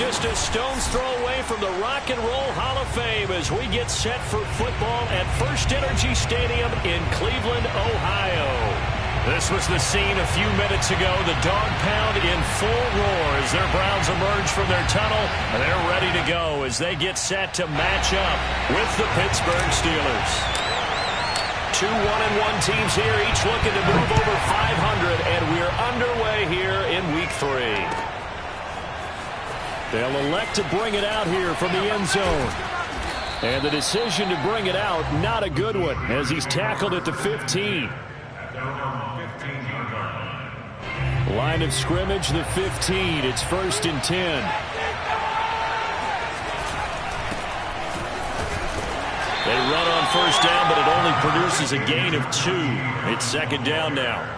just a stone's throw away from the Rock and Roll Hall of Fame as we get set for football at First Energy Stadium in Cleveland, Ohio. This was the scene a few minutes ago. The dog pound in full roar as their Browns emerge from their tunnel. And they're ready to go as they get set to match up with the Pittsburgh Steelers. Two 1-1 teams here, each looking to move over 500, and we're underway here in Week 3. They'll elect to bring it out here from the end zone. And the decision to bring it out, not a good one, as he's tackled at the 15. Line of scrimmage, the 15. It's 1st and 10. They run on first down, but it only produces a gain of 2. It's 2nd down now.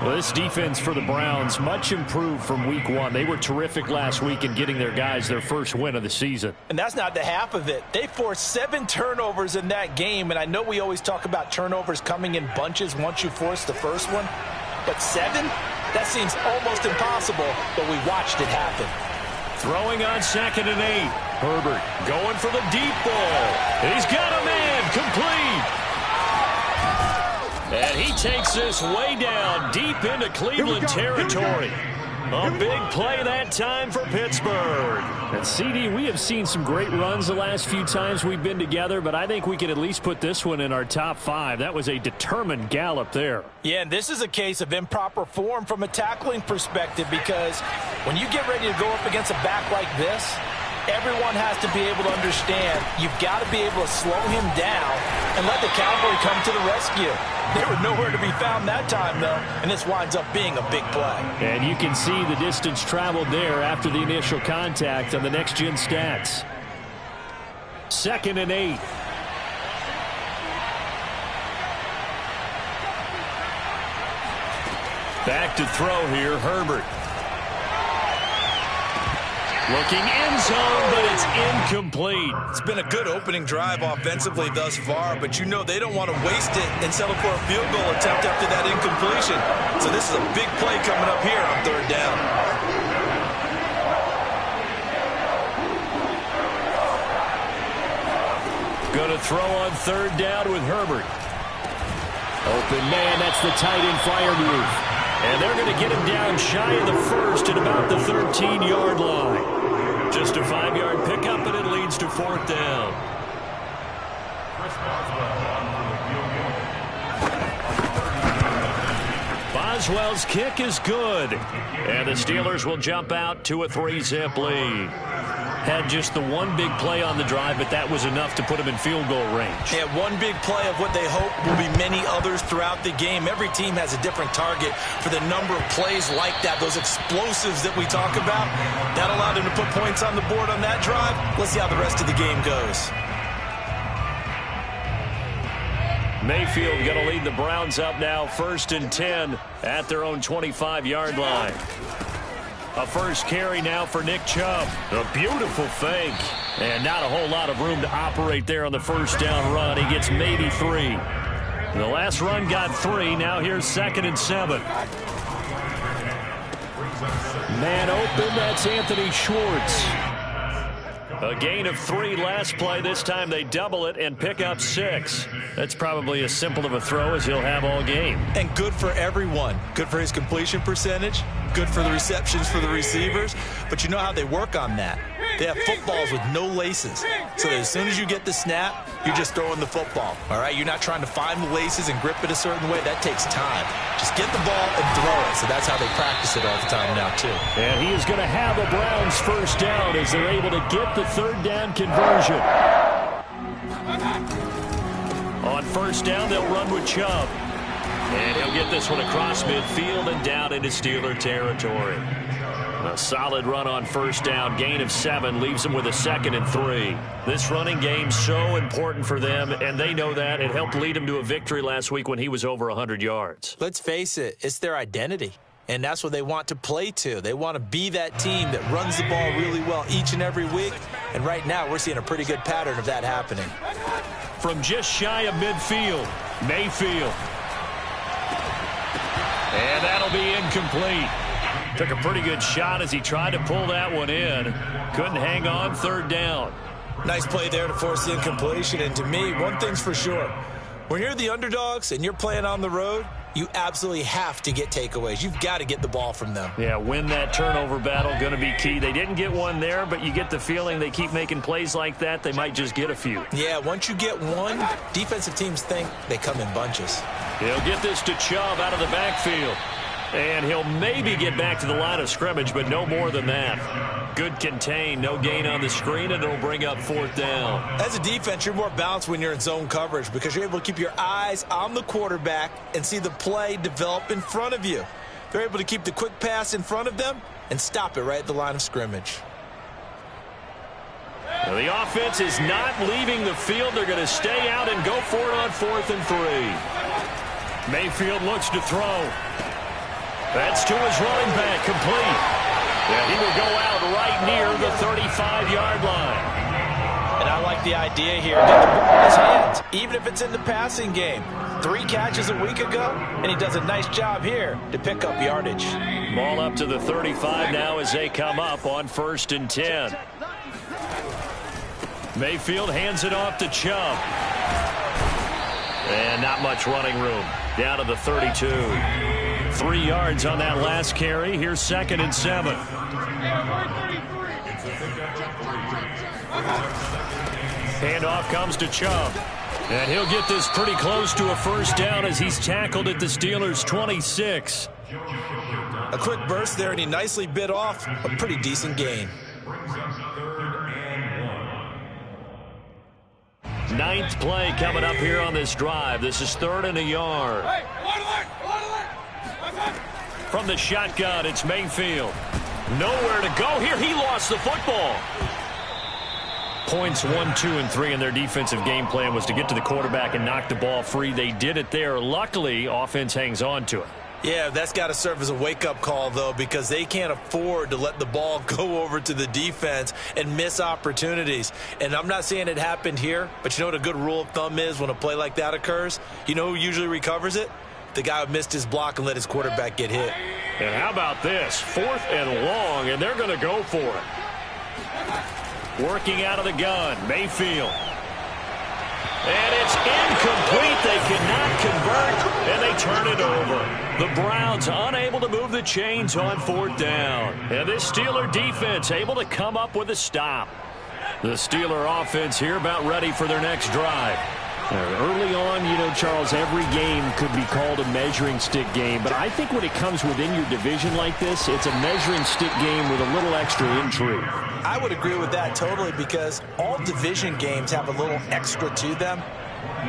Well, this defense for the Browns, much improved from Week 1. They were terrific last week in getting their guys their first win of the season. And that's not the half of it. They forced 7 turnovers in that game, and I know we always talk about turnovers coming in bunches once you force the first one. But 7? That seems almost impossible, but we watched it happen. Throwing on 2nd and 8. Herbert going for the deep ball. He's got a man, complete. And he takes this way down deep into Cleveland territory. A big play that time for Pittsburgh. And CD, we have seen some great runs the last few times we've been together, but I think we can at least put this one in our top 5. That was a determined gallop there. Yeah, and this is a case of improper form from a tackling perspective, because when you get ready to go up against a back like this, everyone has to be able to understand you've got to be able to slow him down and let the cavalry come to the rescue. They were nowhere to be found that time, though, and this winds up being a big play. And you can see the distance traveled there after the initial contact on the next-gen stats. 2nd and 8. Back to throw here, Herbert. Looking end zone, but it's incomplete. It's been a good opening drive offensively thus far, but you know they don't want to waste it and settle for a field goal attempt after that incompletion. So this is a big play coming up here on 3rd down. Going to throw on 3rd down with Herbert. Open man, that's the tight end flyer move. And they're going to get him down shy of the 1st at about the 13-yard line. Just a 5-yard pickup, and it leads to 4th down. Boswell's kick is good. And the Steelers will jump out to a 3-zip lead. Had just the one big play on the drive, but that was enough to put him in field goal range. Yeah, one big play of what they hope will be many others throughout the game. Every team has a different target for the number of plays like that, those explosives that we talk about. That allowed him to put points on the board on that drive. Let's see how the rest of the game goes. Mayfield going to lead the Browns up now, 1st and 10 at their own 25-yard line. A first carry now for Nick Chubb. A beautiful fake. And not a whole lot of room to operate there on the first down run. He gets maybe 3. The last run got 3. Now here's 2nd and 7. Man open. That's Anthony Schwartz. A gain of 3 last play. This time they double it and pick up 6. That's probably as simple of a throw as he'll have all game. And good for everyone. Good for his completion percentage. Good for the receptions for the receivers. But you know how they work on that. They have footballs with no laces. So that as soon as you get the snap, you're just throwing the football. All right? You're not trying to find the laces and grip it a certain way. That takes time. Just get the ball and throw it. So that's how they practice it all the time now, too. And he is going to have a Browns first down as they're able to get the 3rd down conversion. On first down, they'll run with Chubb. And he'll get this one across midfield and down into Steeler territory. A solid run on first down, gain of 7, leaves them with a 2nd and 3. This running game so important for them, and they know that. It helped lead them to a victory last week when he was over 100 yards. Let's face it, it's their identity. And that's what they want to play to. They want to be that team that runs the ball really well each and every week. And right now, we're seeing a pretty good pattern of that happening. From just shy of midfield, Mayfield. And that'll be incomplete. Took a pretty good shot as he tried to pull that one in. Couldn't hang on, third down. Nice play there to force the incompletion. And to me, one thing's for sure. When you're the underdogs and you're playing on the road, you absolutely have to get takeaways. You've got to get the ball from them. Yeah, win that turnover battle, going to be key. They didn't get one there, but you get the feeling they keep making plays like that, they might just get a few. Yeah, once you get one, defensive teams think they come in bunches. He'll get this to Chubb out of the backfield. And he'll maybe get back to the line of scrimmage, but no more than that. Good contain, no gain on the screen, and it'll bring up fourth down. As a defense, you're more balanced when you're in zone coverage because you're able to keep your eyes on the quarterback and see the play develop in front of you. They're able to keep the quick pass in front of them and stop it right at the line of scrimmage. Well, the offense is not leaving the field. They're going to stay out and go for it on 4th and 3. Mayfield looks to throw. That's to his running back, complete. And he will go out right near the 35-yard line. And I like the idea here. Get the ball in his hands, even if it's in the passing game. 3 catches a week ago, and he does a nice job here to pick up yardage. Ball up to the 35 now as they come up on 1st and 10. Mayfield hands it off to Chubb. And not much running room. Down to the 32. 3 yards on that last carry. Here's 2nd and 7. Handoff comes to Chubb. And he'll get this pretty close to a first down as he's tackled at the Steelers' 26. A quick burst there, and he nicely bit off a pretty decent gain. 9th play coming up here on this drive. This is 3rd and a yard. From the shotgun, it's Mayfield. Nowhere to go here. He lost the football. Points 1, 2, and 3 in their defensive game plan was to get to the quarterback and knock the ball free. They did it there. Luckily, offense hangs on to it. Yeah, that's got to serve as a wake-up call, though, because they can't afford to let the ball go over to the defense and miss opportunities. And I'm not saying it happened here, but you know what a good rule of thumb is when a play like that occurs? You know who usually recovers it? The guy who missed his block and let his quarterback get hit. And how about this? 4th and long, and they're going to go for it. Working out of the gun, Mayfield. And it's incomplete. They cannot convert, and they turn it over. The Browns unable to move the chains on 4th down. And this Steeler defense able to come up with a stop. The Steeler offense here about ready for their next drive. Early on, you know, Charles, every game could be called a measuring stick game. But I think when it comes within your division like this, it's a measuring stick game with a little extra intrigue. I would agree with that totally because all division games have a little extra to them.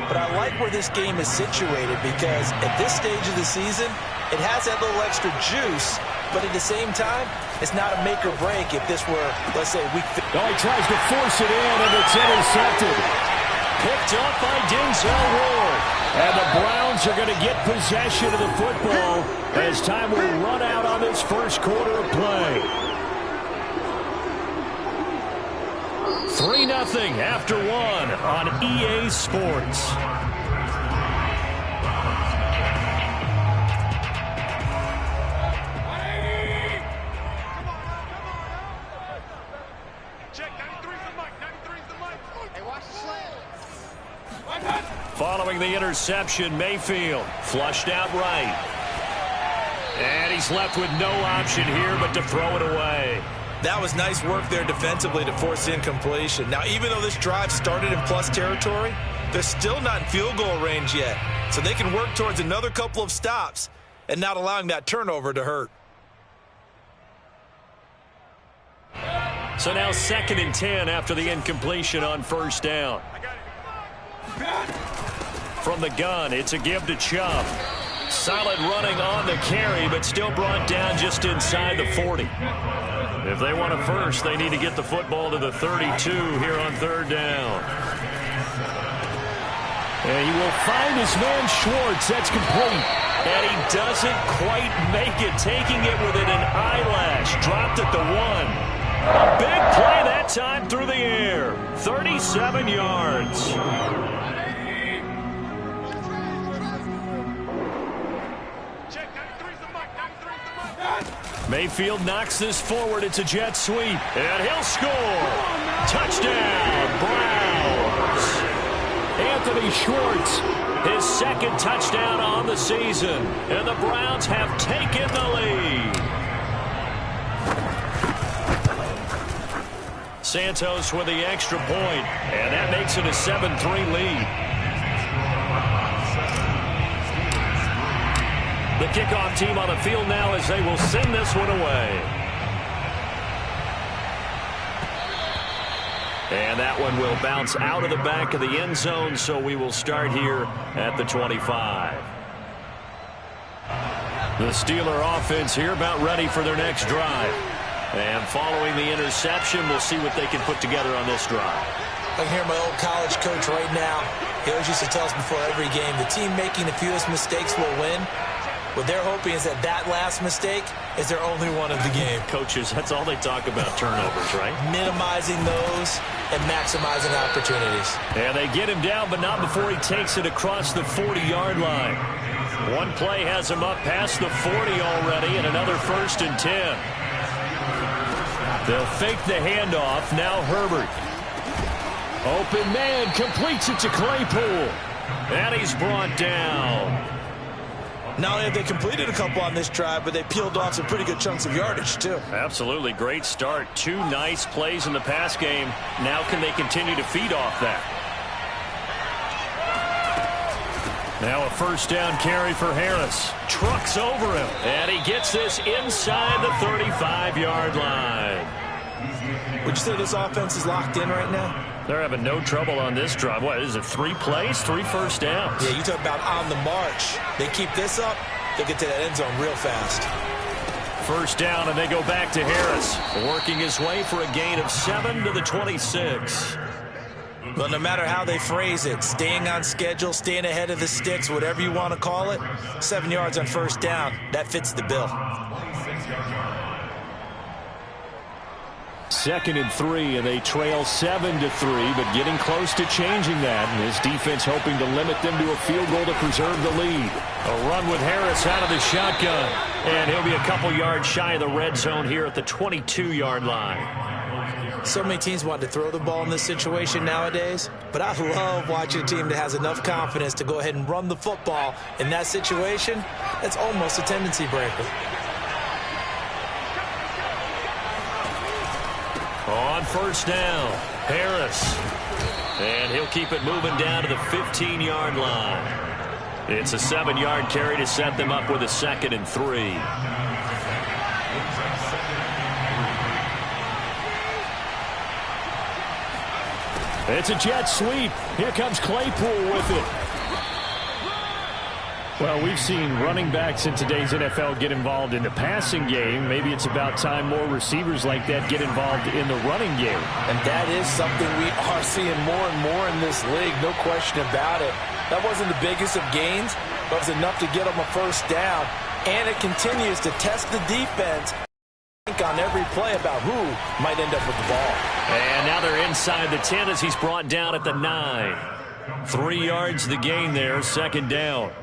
But I like where this game is situated because at this stage of the season, it has that little extra juice. But at the same time, it's not a make or break if this were, let's say, week 15. Oh, he tries to force it in, and it's intercepted. Picked up by Denzel Ward. And the Browns are going to get possession of the football as time will run out on this first quarter of play. 3-0 after 1 on EA Sports. Following the interception, Mayfield flushed out right. And he's left with no option here but to throw it away. That was nice work there defensively to force incompletion. Now, even though this drive started in plus territory, they're still not in field goal range yet. So they can work towards another couple of stops and not allowing that turnover to hurt. So now 2nd and 10 after the incompletion on 1st down. From the gun, it's a give to Chubb. Solid running on the carry, but still brought down just inside the 40. If they want a first, they need to get the football to the 32 here on 3rd down. And he will find his man Schwartz. That's complete. And he doesn't quite make it, taking it within an eyelash. Dropped at the 1. A big play that time through the air. 37 yards. Mayfield knocks this forward. It's a jet sweep. And he'll score. Touchdown, Browns. Anthony Schwartz, his second touchdown on the season. And the Browns have taken the lead. Santos with the extra point. And that makes it a 7-3 lead. The kickoff team on the field now as they will send this one away. And that one will bounce out of the back of the end zone, so we will start here at the 25. The Steeler offense here about ready for their next drive. And following the interception, we'll see what they can put together on this drive. I can hear my old college coach right now. He always used to tell us before every game, the team making the fewest mistakes will win. What they're hoping is that last mistake is their only one of the game. Coaches, that's all they talk about, turnovers, right? Minimizing those and maximizing opportunities. And they get him down, but not before he takes it across the 40-yard line. One play has him up past the 40 already, and another 1st and 10. They'll fake the handoff. Now Herbert. Open man, completes it to Claypool. And he's brought down. Not only have they completed a couple on this drive, but they peeled off some pretty good chunks of yardage, too. Absolutely. Great start. 2 nice plays in the pass game. Now can they continue to feed off that? Now a 1st down carry for Harris. Trucks over him. And he gets this inside the 35-yard line. Would you say this offense is locked in right now? They're having no trouble on this drive. What is it, 3 plays, 3 first downs? Yeah, you talk about on the march. They keep this up, they get to that end zone real fast. 1st down, and they go back to Harris, working his way for a gain of 7 to the 26. Well, no matter how they phrase it, staying on schedule, staying ahead of the sticks, whatever you want to call it, 7 yards on 1st down, that fits the bill. 2nd and 3, and they trail 7-3, but getting close to changing that. And his defense hoping to limit them to a field goal to preserve the lead. A run with Harris out of the shotgun, and he'll be a couple yards shy of the red zone here at the 22-yard line. So many teams want to throw the ball in this situation nowadays, but I love watching a team that has enough confidence to go ahead and run the football in that situation. That's almost a tendency breaker. On 1st down, Harris. And he'll keep it moving down to the 15-yard line. It's a 7-yard carry to set them up with a 2nd and 3. It's a jet sweep. Here comes Claypool with it. Well, we've seen running backs in today's NFL get involved in the passing game. Maybe it's about time more receivers like that get involved in the running game. And that is something we are seeing more and more in this league, no question about it. That wasn't the biggest of gains, but it was enough to get them a 1st down. And it continues to test the defense. Think on every play about who might end up with the ball. And now they're inside the 10 as he's brought down at the 9. 3 yards the gain there, 2nd down.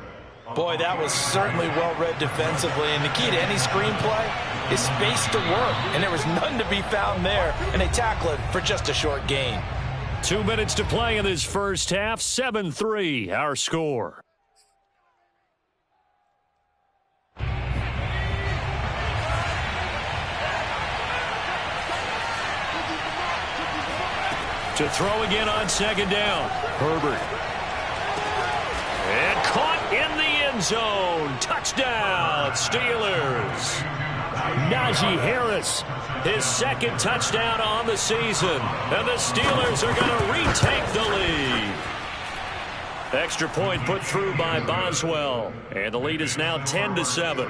Boy, that was certainly well-read defensively, and the key to any screenplay is space to work, and there was none to be found there, and they tackle it for just a short gain. 2 minutes to play in this first half, 7-3, our score. To throw again on 2nd down, Herbert. And caught in the end zone. Touchdown, Steelers. Najee Harris, his 2nd touchdown on the season. And the Steelers are going to retake the lead. Extra point put through by Boswell. And the lead is now 10-7.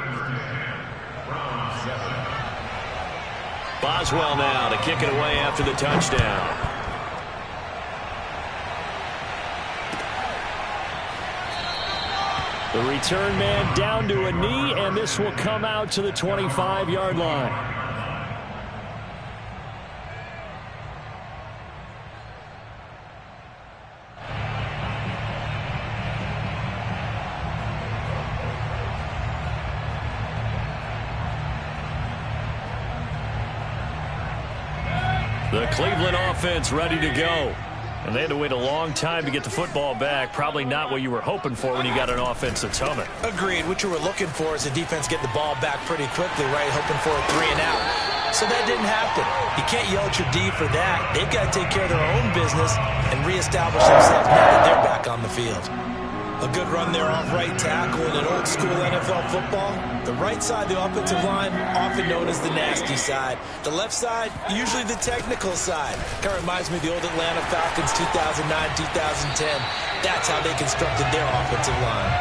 Boswell now to kick it away after the touchdown. The return man down to a knee, and this will come out to the 25-yard line. The Cleveland offense ready to go. And they had to wait a long time to get the football back. Probably not what you were hoping for when you got an offense that's humming. Agreed. What you were looking for is the defense get the ball back pretty quickly, right? Hoping for a 3 and out. So that didn't happen. You can't yell at your D for that. They've got to take care of their own business and reestablish themselves now that they're back on the field. A good run there off right tackle in an old-school NFL football. The right side, the offensive line, often known as the nasty side. The left side, usually the technical side. Kind of reminds me of the old Atlanta Falcons 2009-2010. That's how they constructed their offensive line.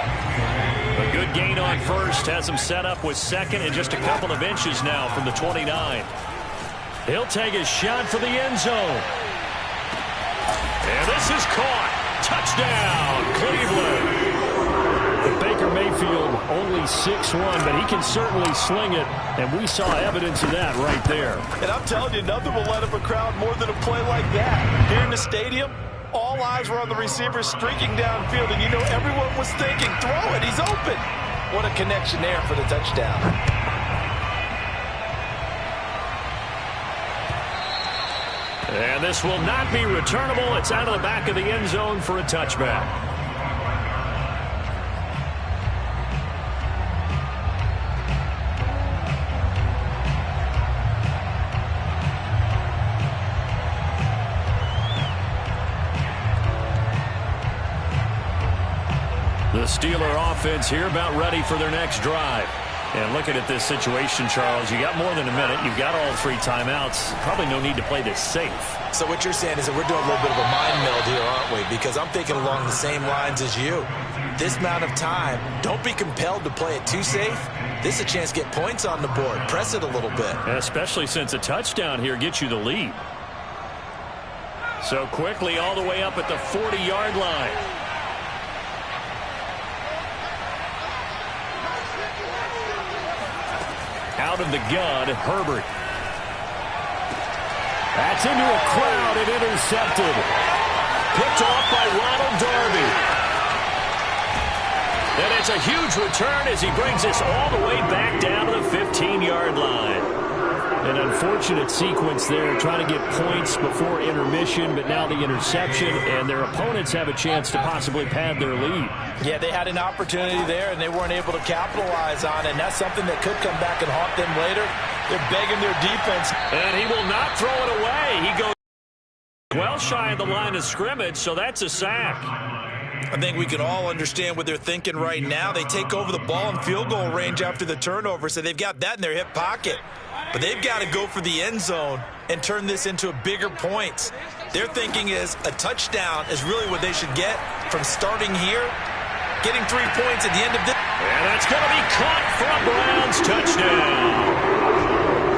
A good gain on first has him set up with second and just a couple of inches now from the 29. He'll take a shot for the end zone. And this is caught. Touchdown, Cleveland. Baker Mayfield only 6'1", but he can certainly sling it, and we saw evidence of that right there. And I'm telling you, nothing will let up a crowd more than a play like that. Here in the stadium, all eyes were on the receiver streaking downfield, and you know everyone was thinking, throw it, he's open. What a connection there for the touchdown. And this will not be returnable. It's out of the back of the end zone for a touchback. The Steeler offense here about ready for their next drive. And looking at this situation, Charles, you got more than a minute. You've got all 3 timeouts. Probably no need to play this safe. So what you're saying is that we're doing a little bit of a mind meld here, aren't we? Because I'm thinking along the same lines as you. This amount of time, don't be compelled to play it too safe. This is a chance to get points on the board. Press it a little bit. Especially since a touchdown here gets you the lead. So quickly all the way up at the 40-yard line. Out of the gun, Herbert. That's into a crowd and intercepted. Picked off by Ronald Darby. And it's a huge return as he brings us all the way back down to the 15-yard line. An unfortunate sequence there, trying to get points before intermission, but now the interception, and their opponents have a chance to possibly pad their lead. Yeah, they had an opportunity there, and they weren't able to capitalize on it, and that's something that could come back and haunt them later. They're begging their defense. And he will not throw it away. He goes well shy of the line of scrimmage, so that's a sack. I think we can all understand what they're thinking right now. They take over the ball in field goal range after the turnover, so they've got that in their hip pocket. But they've got to go for the end zone and turn this into bigger points. Their thinking is a touchdown is really what they should get from starting here, getting 3 points at the end of this. And that's going to be caught for a Browns touchdown.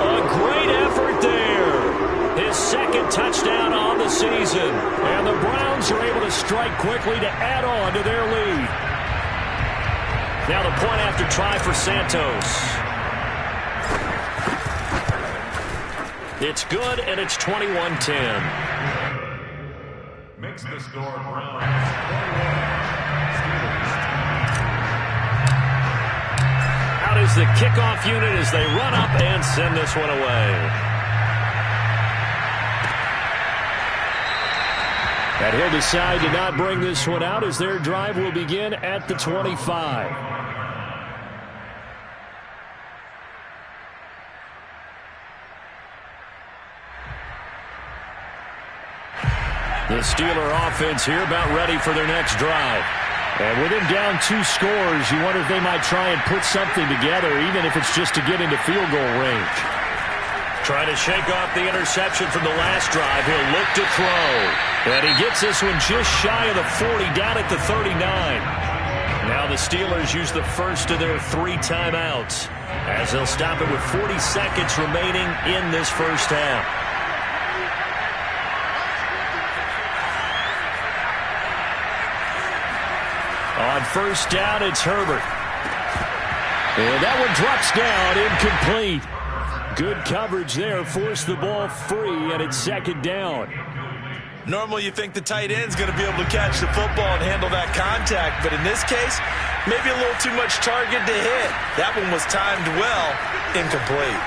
A great effort there. His second touchdown on the season. And the Browns are able to strike quickly to add on to their lead. Now the point after try for Santos. It's good, and it's 21-10. Makes the score Browns. Out is the kickoff unit as they run up and send this one away. And he'll decide to not bring this one out as their drive will begin at the 25. The Steeler offense here about ready for their next drive. And with him down 2 scores, you wonder if they might try and put something together, even if it's just to get into field goal range. Trying to shake off the interception from the last drive. He'll look to throw. And he gets this one just shy of the 40, down at the 39. Now the Steelers use the first of their 3 timeouts, as they'll stop it with 40 seconds remaining in this first half. On first down, it's Herbert. And that one drops down, incomplete. Good coverage there, forced the ball free, and it's second down. Normally you think the tight end's going to be able to catch the football and handle that contact, but in this case, maybe a little too much target to hit. That one was timed well, incomplete.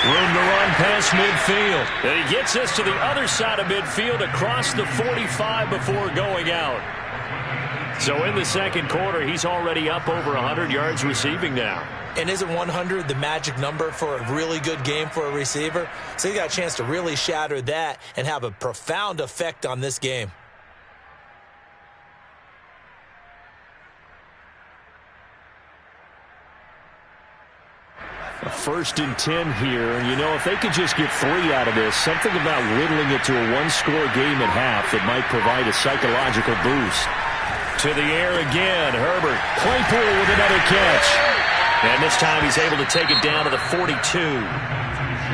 Room to run past midfield. And he gets us to the other side of midfield across the 45 before going out. So in the second quarter, he's already up over 100 yards receiving now. And isn't 100 the magic number for a really good game for a receiver? So he got a chance to really shatter that and have a profound effect on this game. A 1st and 10 here. And, you know, if they could just get 3 out of this, something about whittling it to a one-score game at half that might provide a psychological boost. To the air again. Herbert. Claypool with another catch. And this time he's able to take it down to the 42.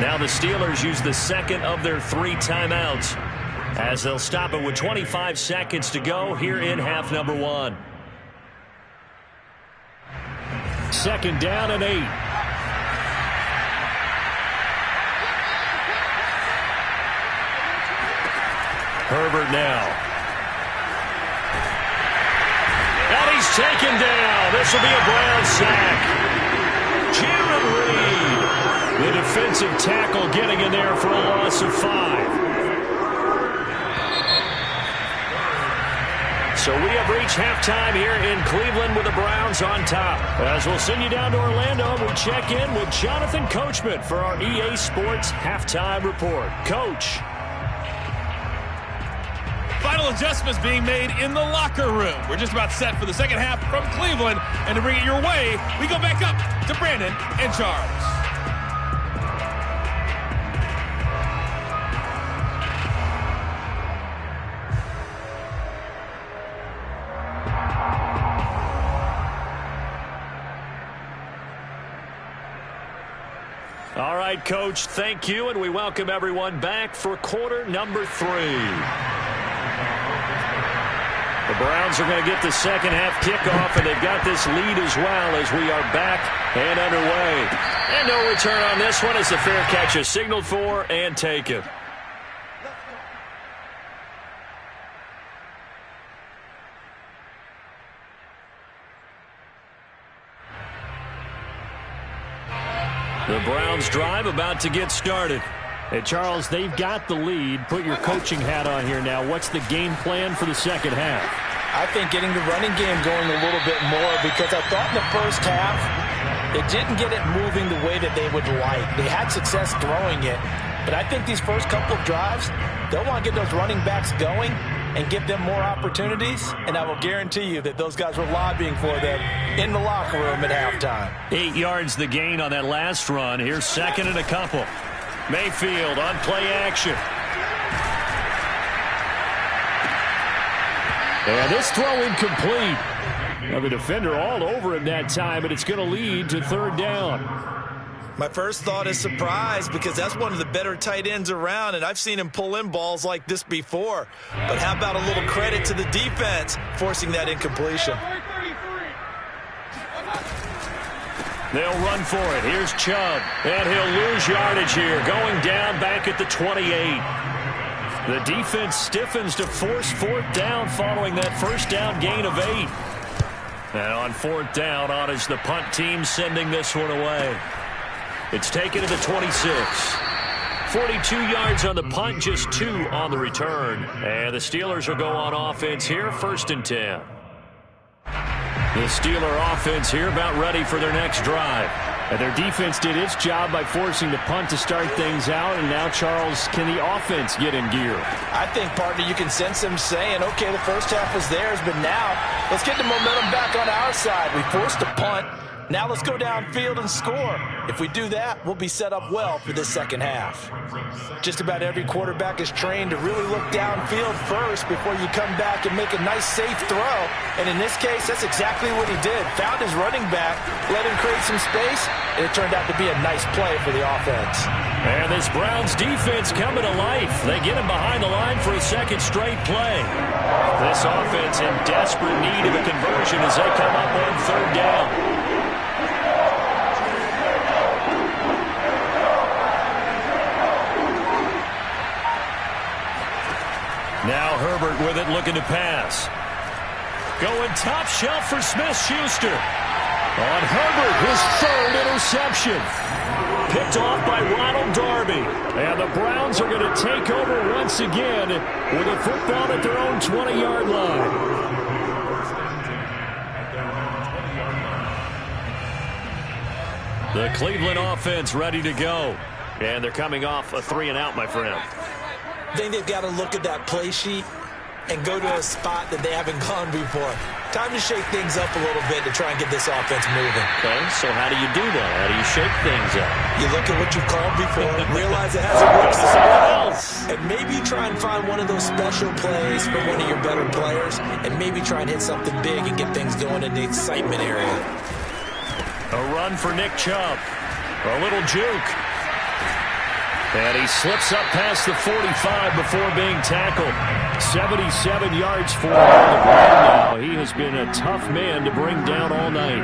Now the Steelers use the second of their 3 timeouts as they'll stop it with 25 seconds to go here in half number 1. 2nd down and 8. Herbert now. And he's taken down. This will be a Brown sack. Jaron Reed, the defensive tackle, getting in there for a loss of 5. So we have reached halftime here in Cleveland with the Browns on top. As we'll send you down to Orlando, we check in with Jonathan Coachman for our EA Sports Halftime Report. Coach. Final adjustments being made in the locker room. We're just about set for the second half from Cleveland. And to bring it your way, we go back up to Brandon and Charles. All right, Coach, thank you. And we welcome everyone back for quarter number 3. The Browns are going to get the second half kickoff, and they've got this lead as well as we are back and underway. And no return on this one as the fair catch is signaled for and taken. The Browns drive about to get started. Hey, Charles, they've got the lead. Put your coaching hat on here now. What's the game plan for the second half? I think getting the running game going a little bit more, because I thought in the first half they didn't get it moving the way that they would like. They had success throwing it, but I think these first couple of drives, they'll want to get those running backs going and give them more opportunities, and I will guarantee you that those guys were lobbying for them in the locker room at halftime. 8 yards the gain on that last run. Here's 2nd and a couple. Mayfield on play action. And this throw incomplete. Now the defender all over him that time, but it's going to lead to 3rd down. My first thought is surprise, because that's one of the better tight ends around, and I've seen him pull in balls like this before. But how about a little credit to the defense forcing that incompletion? They'll run for it. Here's Chubb, and he'll lose yardage here, going down back at the 28. The defense stiffens to force 4th down following that first down gain of 8. And on 4th down, on is the punt team sending this one away. It's taken to the 26. 42 yards on the punt, just 2 on the return. And the Steelers will go on offense here, 1st and 10. The Steeler offense here about ready for their next drive. And their defense did its job by forcing the punt to start things out. And now, Charles, can the offense get in gear? I think, partner, you can sense them saying, okay, the first half was theirs, but now let's get the momentum back on our side. We forced a punt. Now let's go downfield and score. If we do that, we'll be set up well for this second half. Just about every quarterback is trained to really look downfield first before you come back and make a nice, safe throw. And in this case, that's exactly what he did. Found his running back, let him create some space, and it turned out to be a nice play for the offense. And this Browns defense coming to life. They get him behind the line for a second straight play. This offense in desperate need of a conversion as they come up on 3rd down. Now Herbert with it, looking to pass. Going top shelf for Smith-Schuster. On Herbert, his 3rd interception. picked off by Ronald Darby. And the Browns are going to take over once again with a football at their own 20-yard line. The Cleveland offense ready to go. And they're coming off a 3-and-out, my friend. I think they've got to look at that play sheet and go to a spot that they haven't gone before. Time to shake things up a little bit to try and get this offense moving. Okay, so how do you do that? How do you shake things up? You look at what you've called before, realize it hasn't worked somewhere else, and maybe try and find one of those special plays for one of your better players, and maybe try and hit something big and get things going in the excitement area. A run for Nick Chubb. A little juke. And he slips up past the 45 before being tackled. 77 yards for him on the ground now. He has been a tough man to bring down all night.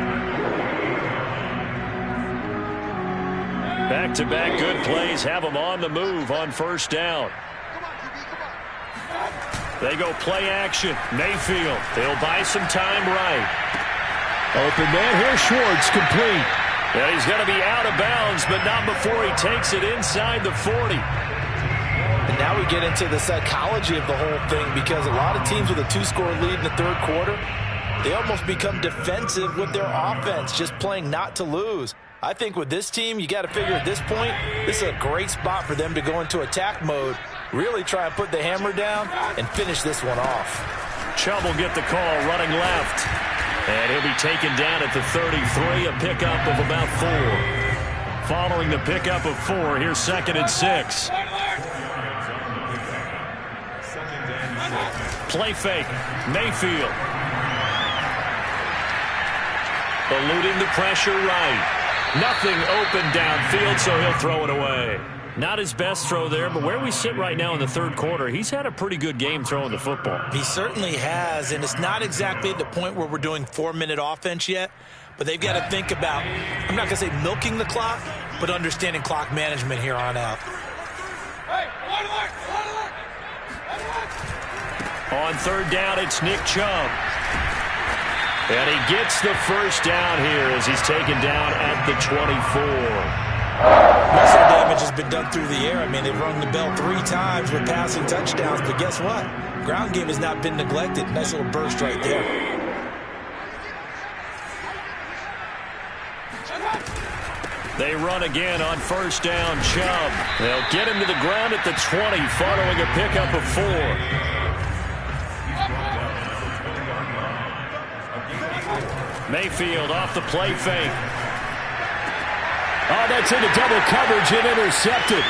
Back-to-back good plays have him on the move on first down. They go play action. Mayfield. He'll buy some time right. Open man. Here's Schwartz, complete. And he's going to be out of bounds, but not before he takes it inside the 40. And now we get into the psychology of the whole thing, because a lot of teams with a 2-score lead in the third quarter, they almost become defensive with their offense, just playing not to lose. I think with this team, you got to figure at this point, this is a great spot for them to go into attack mode, really try and put the hammer down and finish this one off. Chubb will get the call running left. And he'll be taken down at the 33, a pickup of about 4. Following the pickup of 4, here's 2nd and 6. Play fake. Mayfield. Eluding the pressure right. Nothing open downfield, so he'll throw it away. Not his best throw there, but where we sit right now in the third quarter, he's had a pretty good game throwing the football. He certainly has, and it's not exactly at the point where we're doing 4-minute offense yet, but they've got to think about, I'm not going to say milking the clock, but understanding clock management here on out. On third down, it's Nick Chubb. And he gets the first down here as he's taken down at the 24. Most of the damage has been done through the air. I mean, they've rung the bell 3 times with passing touchdowns, but guess what? Ground game has not been neglected. Nice little burst right there. They run again on first down. Chubb. They'll get him to the ground at the 20 following a pickup of 4. Mayfield off the play fake. Oh, that's into double coverage and intercepted.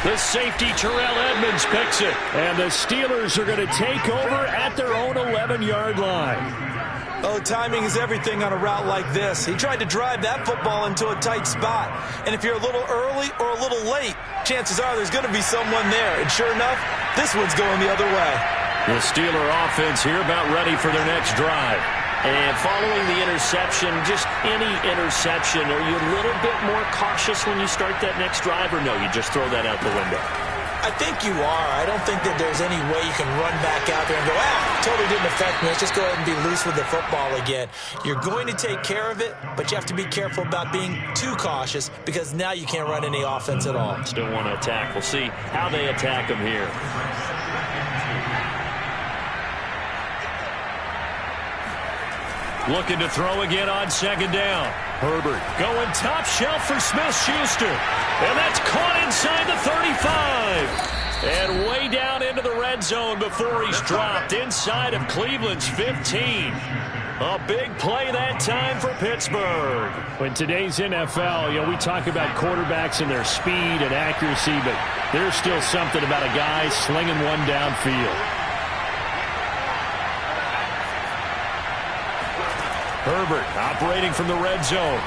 The safety, Terrell Edmonds, picks it. And the Steelers are going to take over at their own 11-yard line. Oh, timing is everything on a route like this. He tried to drive that football into a tight spot. And if you're a little early or a little late, chances are there's going to be someone there. And sure enough, this one's going the other way. The Steeler offense here about ready for their next drive. And following the interception, just any interception, are you a little bit more cautious when you start that next drive, or no, you just throw that out the window? I think you are. I don't think that there's any way you can run back out there and go, totally didn't affect me. Let's just go ahead and be loose with the football again. You're going to take care of it, but you have to be careful about being too cautious, because now you can't run any offense at all. Still want to attack. We'll see how they attack them here. Looking to throw again on second down. Herbert going top shelf for Smith-Schuster. And that's caught inside the 35. And way down into the red zone before he's dropped inside of Cleveland's 15. A big play that time for Pittsburgh. In today's NFL, we talk about quarterbacks and their speed and accuracy, but there's still something about a guy slinging one downfield. Herbert operating from the red zone.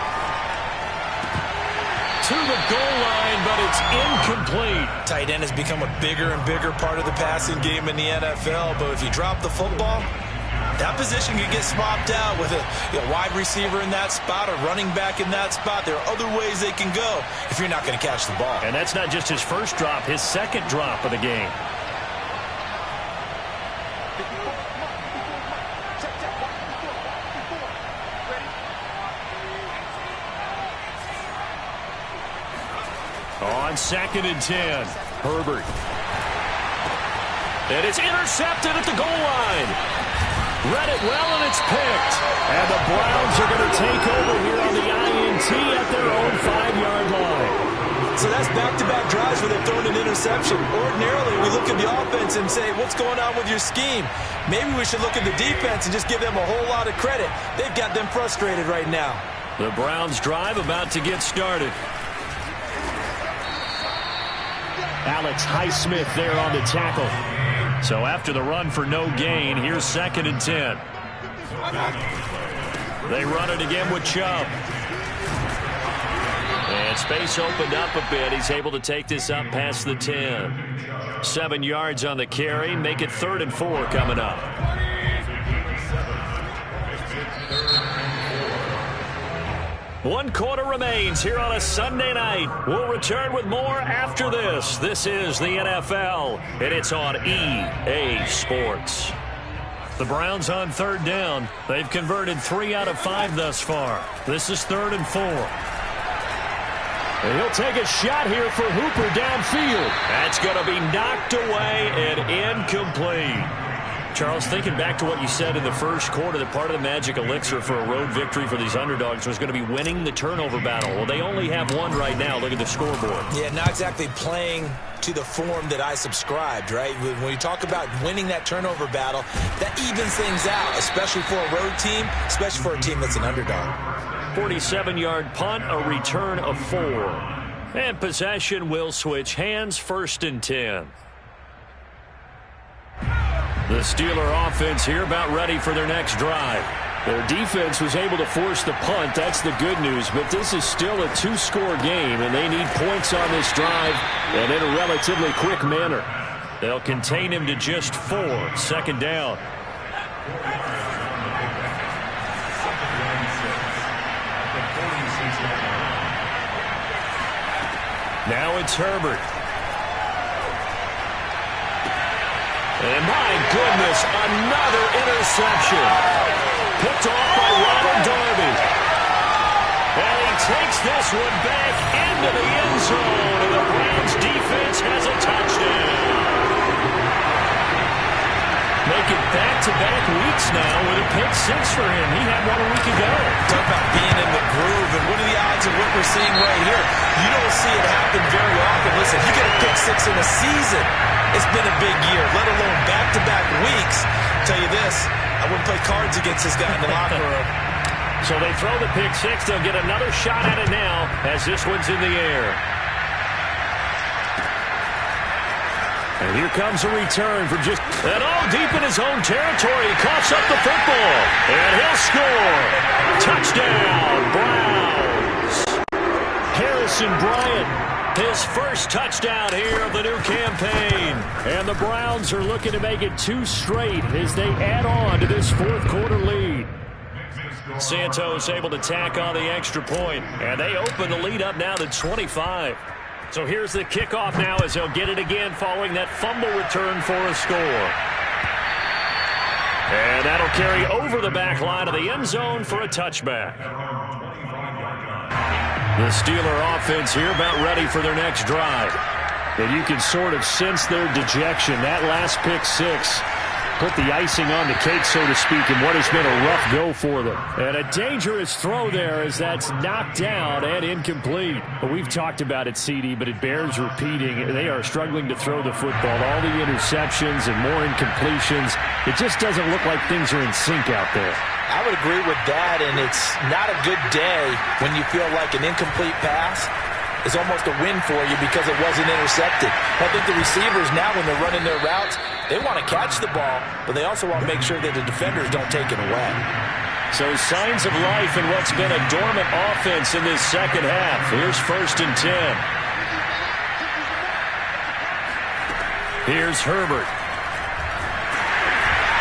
To the goal line, but it's incomplete. Tight end has become a bigger and bigger part of the passing game in the NFL, but if you drop the football, that position can get swapped out with a wide receiver in that spot, or running back in that spot. There are other ways they can go if you're not going to catch the ball. And that's not just his first drop, his second drop of the game. On 2nd and 10, Herbert. And it's intercepted at the goal line. Read it well, and it's picked. And the Browns are going to take over here on the INT at their own 5-yard line. So that's back-to-back drives where they've thrown an interception. Ordinarily, we look at the offense and say, what's going on with your scheme? Maybe we should look at the defense and just give them a whole lot of credit. They've got them frustrated right now. The Browns drive about to get started. Alex Highsmith there on the tackle. So after the run for no gain, here's 2nd and 10. They run it again with Chubb. And space opened up a bit. He's able to take this up past the 10. 7 yards on the carry. Make it 3rd and 4 coming up. One quarter remains here on a Sunday night. We'll return with more after this. This is the NFL, and it's on EA Sports. The Browns on 3rd down. They've converted 3 out of 5 thus far. This is 3rd and 4. And he'll take a shot here for Hooper downfield. That's going to be knocked away and incomplete. Charles, thinking back to what you said in the first quarter, that part of the magic elixir for a road victory for these underdogs was going to be winning the turnover battle. Well, they only have one right now. Look at the scoreboard. Yeah, not exactly playing to the form that I subscribed, right? When you talk about winning that turnover battle, that evens things out, especially for a road team, especially for a team that's an underdog. 47-yard punt, a return of 4. And possession will switch hands, 1st and 10. The Steeler offense here about ready for their next drive. Their defense was able to force the punt. That's the good news. But this is still a 2-score game, and they need points on this drive and in a relatively quick manner. They'll contain him to just 4. 2nd down. Now it's Herbert. And my goodness, another interception. Picked off by Ronald Darby. And he takes this one back into the end zone. And the Browns defense has a touchdown. Making back-to-back weeks now with a pick 6 for him. He had one a week ago. Talk about being in the groove, and what are the odds of what we're seeing right here? You don't see it happen very often. Listen, you get a pick 6 in a season, it's been a big year, let alone back-to-back weeks. I'll tell you this, I wouldn't play cards against this guy in the locker room. So they throw the pick 6. They'll get another shot at it now as this one's in the air. And here comes a return for just... And all deep in his own territory. He coughs up the football. And he'll score. Touchdown, Browns. Harrison Bryant, his first touchdown here of the new campaign. And the Browns are looking to make it 2 straight as they add on to this 4th quarter lead. Santos able to tack on the extra point. And they open the lead up now to 25. So here's the kickoff now as they'll get it again following that fumble return for a score. And that'll carry over the back line of the end zone for a touchback. The Steeler offense here about ready for their next drive. And you can sort of sense their dejection. That last pick 6 put the icing on the cake, so to speak, in what has been a rough go for them. And a dangerous throw there as that's knocked down and incomplete. But we've talked about it, CD, but it bears repeating. They are struggling to throw the football. All the interceptions and more incompletions. It just doesn't look like things are in sync out there. I would agree with that, and it's not a good day when you feel like an incomplete pass is almost a win for you because it wasn't intercepted. I think the receivers now, when they're running their routes, they want to catch the ball, but they also want to make sure that the defenders don't take it away. So signs of life in what's been a dormant offense in this second half. Here's 1st and 10. Here's Herbert.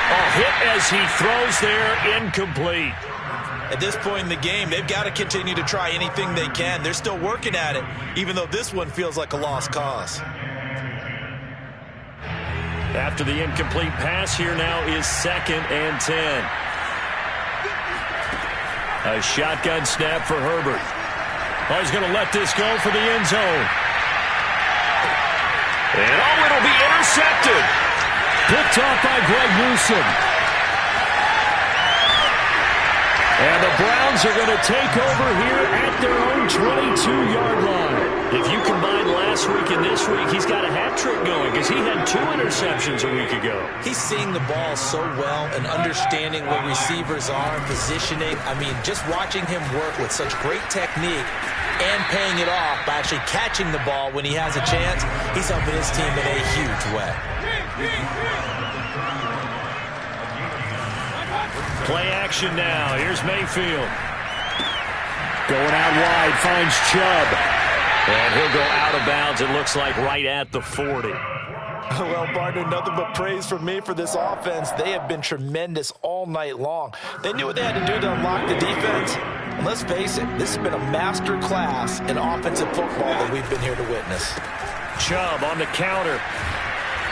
A hit as he throws there, incomplete. At this point in the game, they've got to continue to try anything they can. They're still working at it, even though this one feels like a lost cause. After the incomplete pass, here now is 2nd and 10. A shotgun snap for Herbert. Oh, he's going to let this go for the end zone. intercepted. Picked off by Greg Newsome. And the Browns are going to take over here at their own 22-yard line. If you combine last week and this week, he's got a hat trick going because he had 2 interceptions a week ago. He's seeing the ball so well and understanding where receivers are, positioning. I mean, just watching him work with such great technique and paying it off by actually catching the ball when he has a chance, he's helping his team in a huge way. Play action now. Here's Mayfield. Going out wide, finds Chubb. And he'll go out of bounds, it looks like, right at the 40. Well, partner, nothing but praise from me for this offense. They have been tremendous all night long. They knew what they had to do to unlock the defense. And let's face it, this has been a master class in offensive football that we've been here to witness. Chubb on the counter.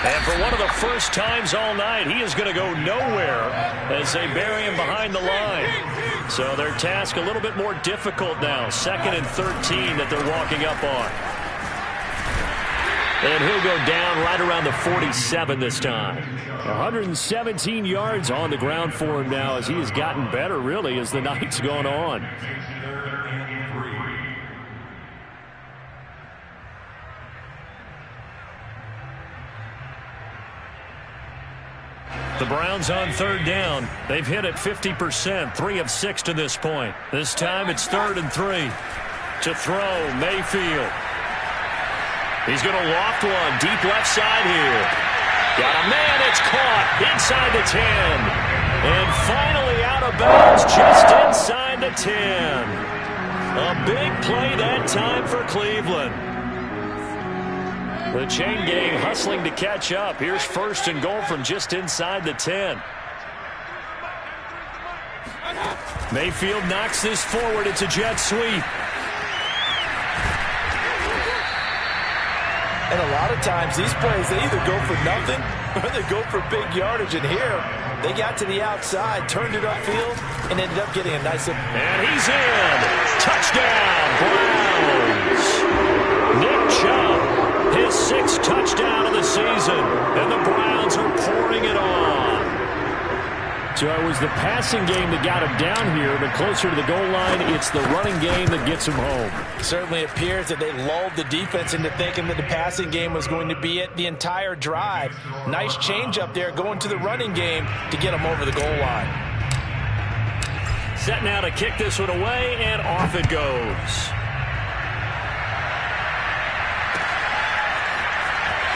And for one of the first times all night, he is going to go nowhere as they bury him behind the line. So their task a little bit more difficult now. 2nd and 13 that they're walking up on. And he'll go down right around the 47 this time. 117 yards on the ground for him now as he has gotten better, really, as the night's gone on. The Browns on 3rd down. They've hit it 50%, 3 of 6 to this point. This time it's 3rd and 3. To throw, Mayfield. He's going to loft one, deep left side here. Got a man, it's caught inside the 10. And finally out of bounds, just inside the 10. A big play that time for Cleveland. The chain gang hustling to catch up. Here's 1st and goal from just inside the 10. Mayfield knocks this forward. It's a jet sweep. And a lot of times these plays, they either go for nothing or they go for big yardage. And here, they got to the outside, turned it upfield, and ended up getting a nice... And he's in. Touchdown, Browns. Nick Chubb, his 6th touchdown of the season. And the Browns are pouring it on. So it was the passing game that got him down here, but closer to the goal line, it's the running game that gets him home. Certainly appears that they lulled the defense into thinking that the passing game was going to be it the entire drive. Nice change up there going to the running game to get him over the goal line. Set now to kick this one away, and off it goes.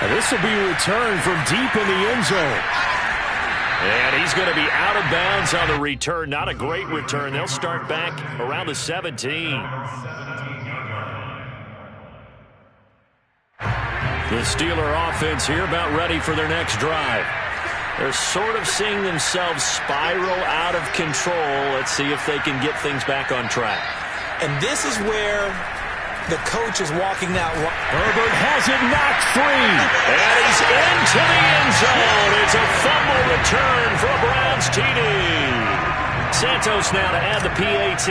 And this will be returned from deep in the end zone. And he's going to be out of bounds on the return. Not a great return. They'll start back around the 17. The Steeler offense here about ready for their next drive. They're sort of seeing themselves spiral out of control. Let's see if they can get things back on track. And this is where the coach is walking that line. Herbert has it knocked free. And he's into the end zone. It's a fumble return for a Browns TD. Santos now to add the PAT.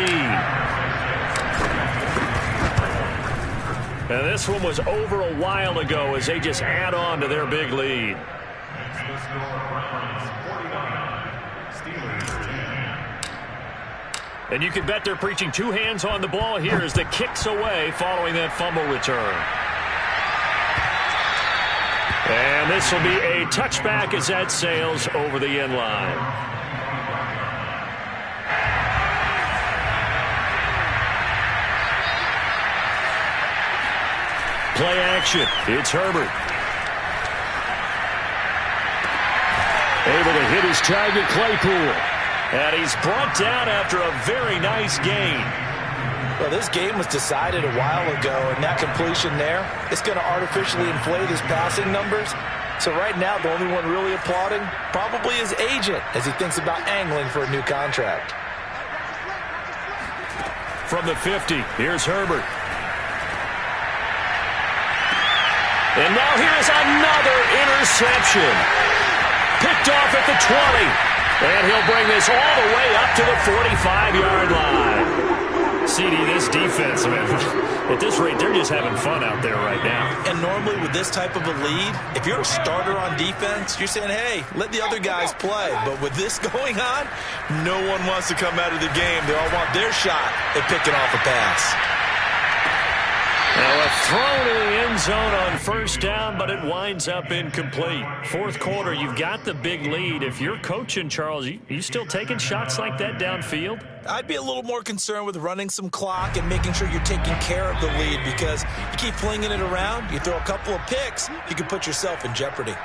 And this one was over a while ago as they just add on to their big lead. And you can bet they're preaching 2 hands on the ball here as the kick's away following that fumble return. And this will be a touchback as that sails over the end line. Play action. It's Herbert. Able to hit his target, Claypool. And he's brought down after a very nice gain. Well, this game was decided a while ago, and that completion there, it's going to artificially inflate his passing numbers. So right now, the only one really applauding probably his agent as he thinks about angling for a new contract. From the 50, here's Herbert. And now here's another interception. Picked off at the 20. And he'll bring this all the way up to the 45-yard line. CD, this defense, man, at this rate, they're just having fun out there right now. And normally with this type of a lead, if you're a starter on defense, you're saying, hey, let the other guys play. But with this going on, no one wants to come out of the game. They all want their shot at picking off a pass. Now a throw to the end zone on first down, but it winds up incomplete. Fourth quarter, you've got the big lead. If you're coaching, Charles, you still taking shots like that downfield? I'd be a little more concerned with running some clock and making sure you're taking care of the lead, because you keep flinging it around, you throw a couple of picks, you can put yourself in jeopardy.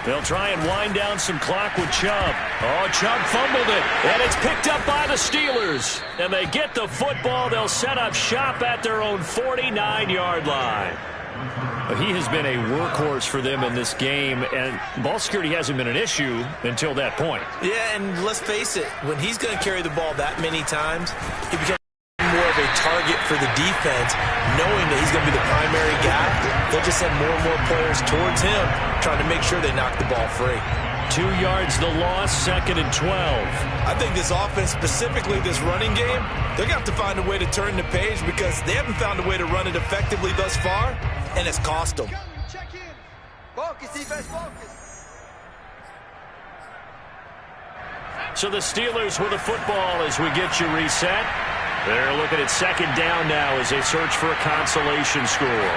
They'll try and wind down some clock with Chubb. Oh, Chubb fumbled it, and it's picked up by the Steelers. And they get the football. They'll set up shop at their own 49-yard line. He has been a workhorse for them in this game, and ball security hasn't been an issue until that point. Yeah, and let's face it, when he's going to carry the ball that many times, he becomes more of a target for the defense, knowing that he's going to be the primary guy. They'll just send more and more players towards him, trying to make sure they knock the ball free. 2 yards the loss, 2nd and 12. I think this offense, specifically this running game, they're going to have to find a way to turn the page, because they haven't found a way to run it effectively thus far, and it's cost them. Check in. Focus, defense, focus. So the Steelers with the football as we get you reset. They're looking at 2nd down now as they search for a consolation score.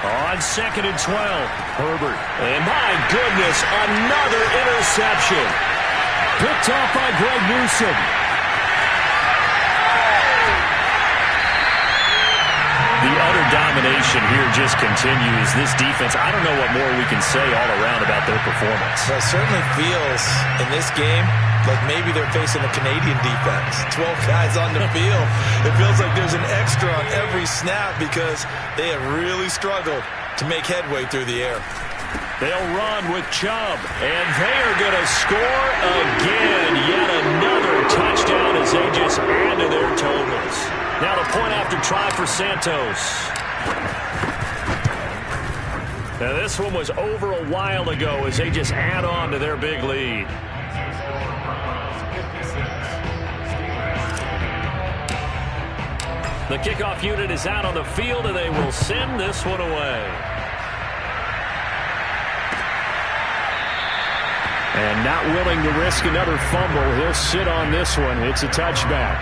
On 2nd and 12, Herbert. And my goodness, another interception. Picked off by Greg Newsome. The utter domination here just continues. This defense, I don't know what more we can say all around about their performance. Well, it certainly feels in this game like maybe they're facing a Canadian defense. 12 guys on the field. It feels like there's an extra on every snap, because they have really struggled to make headway through the air. They'll run with Chubb, and they are going to score again. Yet another touchdown as they just add to their totals. Now the point after try for Santos. Now this one was over a while ago as they just add on to their big lead. The kickoff unit is out on the field, and they will send this one away. And not willing to risk another fumble, he'll sit on this one. It's a touchback.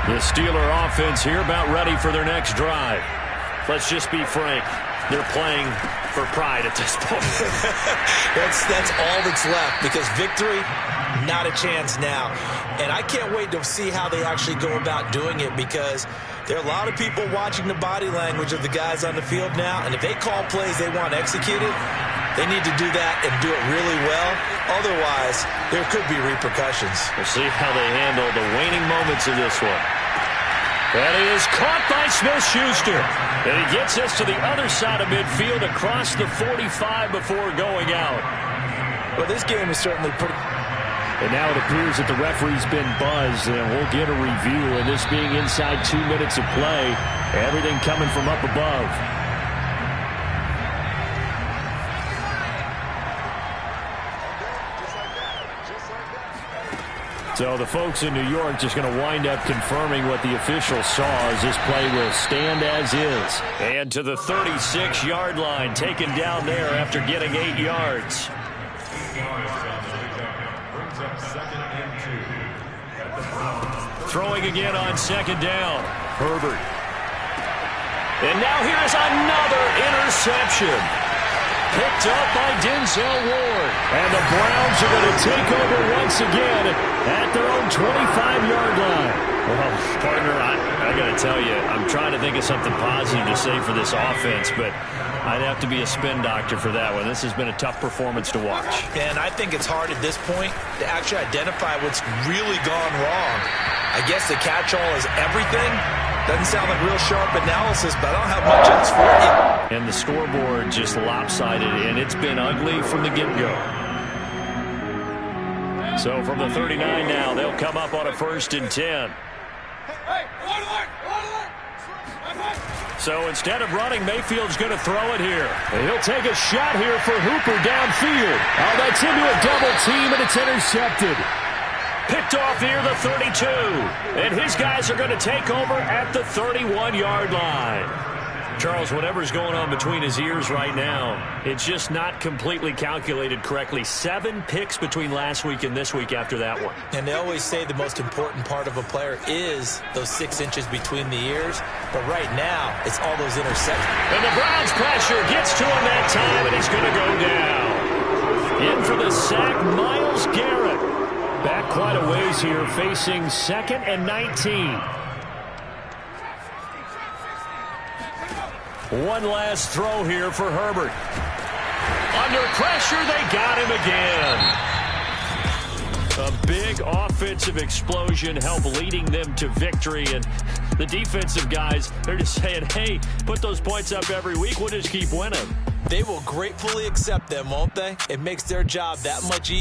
The Steeler offense here about ready for their next drive. Let's just be frank. They're playing for pride at this point. That's all that's left, because victory, not a chance now. And I can't wait to see how they actually go about doing it, because there are a lot of people watching the body language of the guys on the field now, and if they call plays they want executed, they need to do that and do it really well. Otherwise, there could be repercussions. We'll see how they handle the waning moments of this one. And he is caught by Smith-Schuster. And he gets us to the other side of midfield across the 45 before going out. Well, this game is certainly pretty... And now it appears that the referee's been buzzed, and we'll get a review. And this being inside 2 minutes of play, everything coming from up above. So the folks in New York just going to wind up confirming what the official saw, as this play will stand as is. And to the 36-yard line, taken down there after getting 8 yards. Throwing again on 2nd down. Herbert. And now here's another interception. Picked up by Denzel Ward. And the Browns are going to take over once again at their own 25-yard line. Well, partner, I got to tell you, I'm trying to think of something positive to say for this offense, but I'd have to be a spin doctor for that one. This has been a tough performance to watch. And I think it's hard at this point to actually identify what's really gone wrong. I guess the catch-all is everything. Doesn't sound like real sharp analysis, but I don't have much else for you. And the scoreboard just lopsided, and it's been ugly from the get-go. So from the 39 now, they'll come up on a 1st and 10. Hey, hold on. So instead of running, Mayfield's going to throw it here. And he'll take a shot here for Hooper downfield. Oh, that's into a double team, and it's intercepted. Picked off near the 32. And his guys are going to take over at the 31-yard line. Charles, whatever's going on between his ears right now, it's just not completely calculated correctly. 7 picks between last week and this week after that one. And they always say the most important part of a player is those 6 inches between the ears. But right now, it's all those interceptions. And the Browns pressure gets to him that time, and he's going to go down. In for the sack, Myles Garrett. Back quite a ways here, facing 2nd and 19. One last throw here for Herbert. Under pressure, they got him again. A big offensive explosion helped leading them to victory. And the defensive guys, they're just saying, hey, put those points up every week. We'll just keep winning. They will gratefully accept them, won't they? It makes their job that much easier.